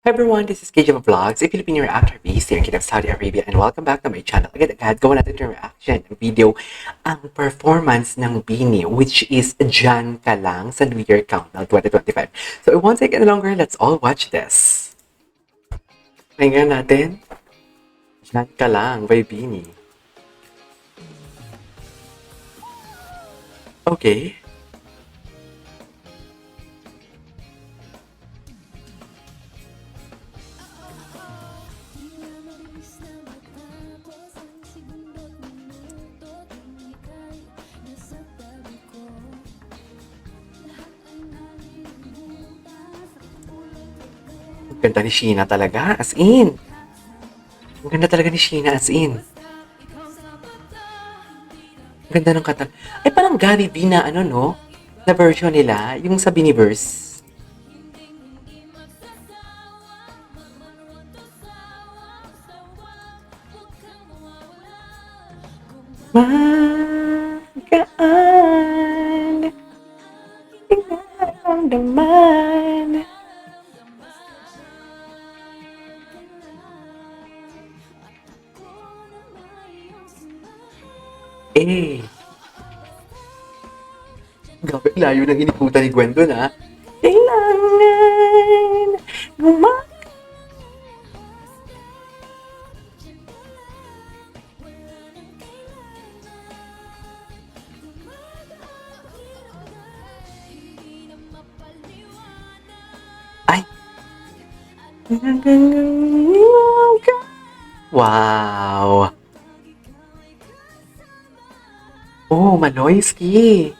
Hi everyone, this is KJ Vlogs, a Filipino reactor based here in Kingdom of Saudi Arabia, and welcome back to my channel. Agad-agad, gawa natin yung reaction ng video ang performance ng Bini, which is Dyan Ka Lang sa New Year Countdown 2025. So it won't take any longer, let's all watch this. Tingnan natin, Dyan Ka Lang by Bini. Okay. Ang ganda ni Sheena talaga, as in. Ang ganda talaga ni Sheena, as in. Ang ganda ng kanta. Ay, parang Gary B na ano, no? Na version nila, yung sa Biniverse. Magaan, nararamdaman. Eh, grabe, layo ng inikutan ni Gwen doon, ha? Kailangan ay! Wow! Oh, Maloyski!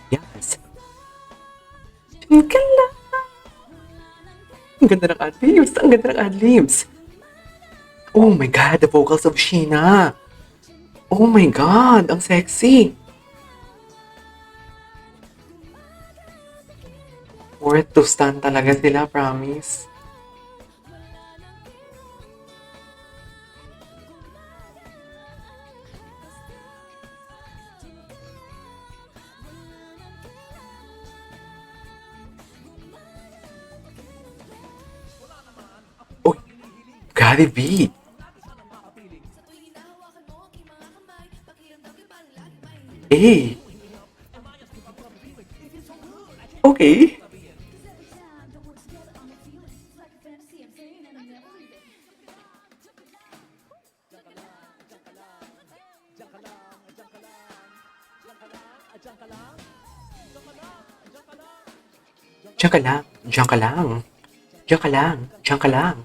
Yes! Tingnan lang! Ang ganda ng ad-libs! Ang ganda ng ad-libs! Oh my God! The vocals of Sheena! Oh my God! Ang sexy! Worth to stand talaga sila, promise. Oh, Gary B! Eh! Okay! Diyan ka lang, diyan ka lang. Diyan ka lang, diyan ka lang.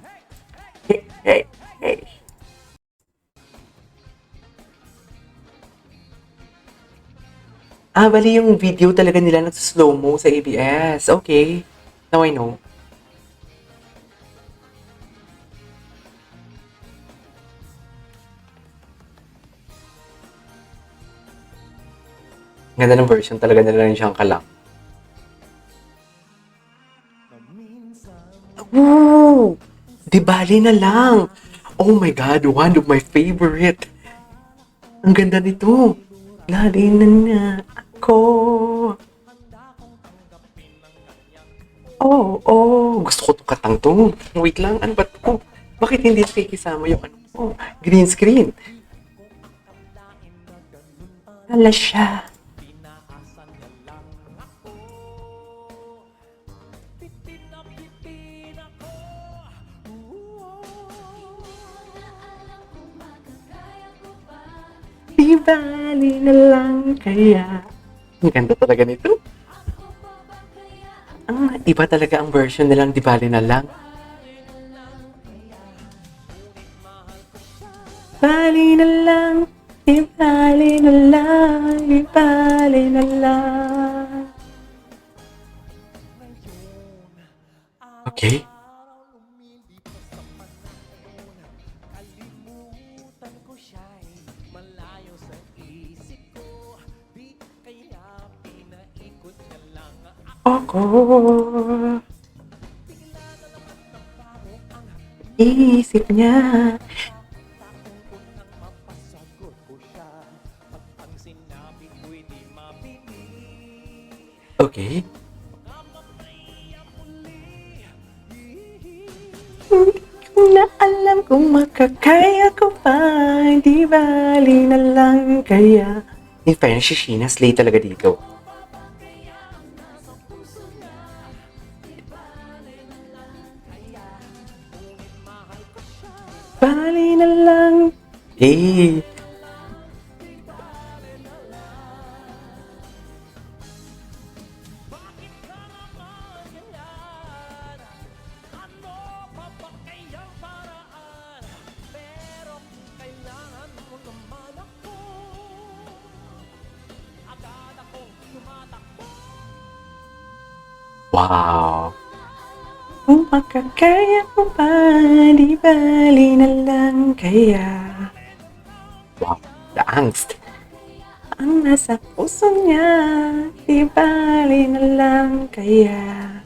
Hey, hey, hey. Ah, bali yung video talaga nila nag-slow-mo sa ABS. Okay. Now I know. Ganda ng version talaga nila ng Diyan ka lang. Ooh! Di bali na lang. Oh my God, one of my favorite. Ang ganda nito. Lali na na ako. Oh, oh. Gusto ko itong katang to. Wait lang, ano ba to? Bakit hindi nakikisama yung ano ko? Green screen. Wala siya. Di bali na lang kaya. Ang ganda talaga nito. Ang iba talaga ang version nilang di bali na lang. Bali na lang, di bali na lang, di bali na lang. Okay. Ako. Isip niya. Okay. na alam kung makakaya ko pa, di bali na lang kaya. In fairness, si Sheena, slay talaga dito. Bali na lang. Eh, wow. Kung makakaya ko pa, di bali na lang kaya. Wow, the angst. Ang nasa puso niya, di bali na lang kaya.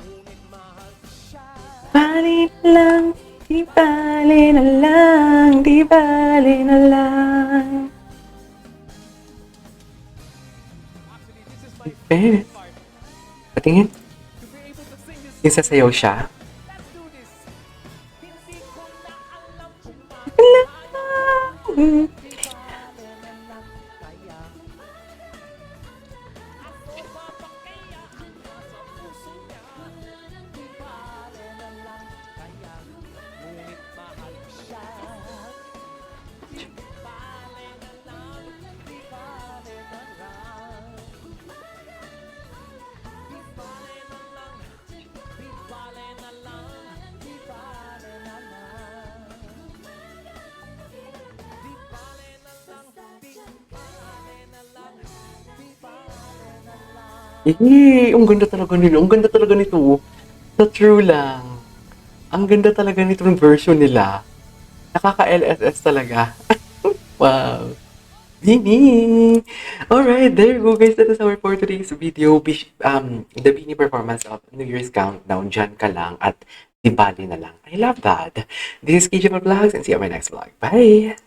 Bali na lang, di bali na lang, di bali na lang. Eh, patingin. Yung sasayaw siya. Eh, ang ganda talaga nila. Ang ganda talaga nito. Sa true lang. Ang ganda talaga nitong version nila. Nakaka-LSS talaga. Wow. Bini! Alright, there you go guys. That is our for today's video. The Bini performance of New Year's Countdown. Diyan ka lang at di bali na lang. I love that. This is KJ Vlogs and see you on my next vlog. Bye!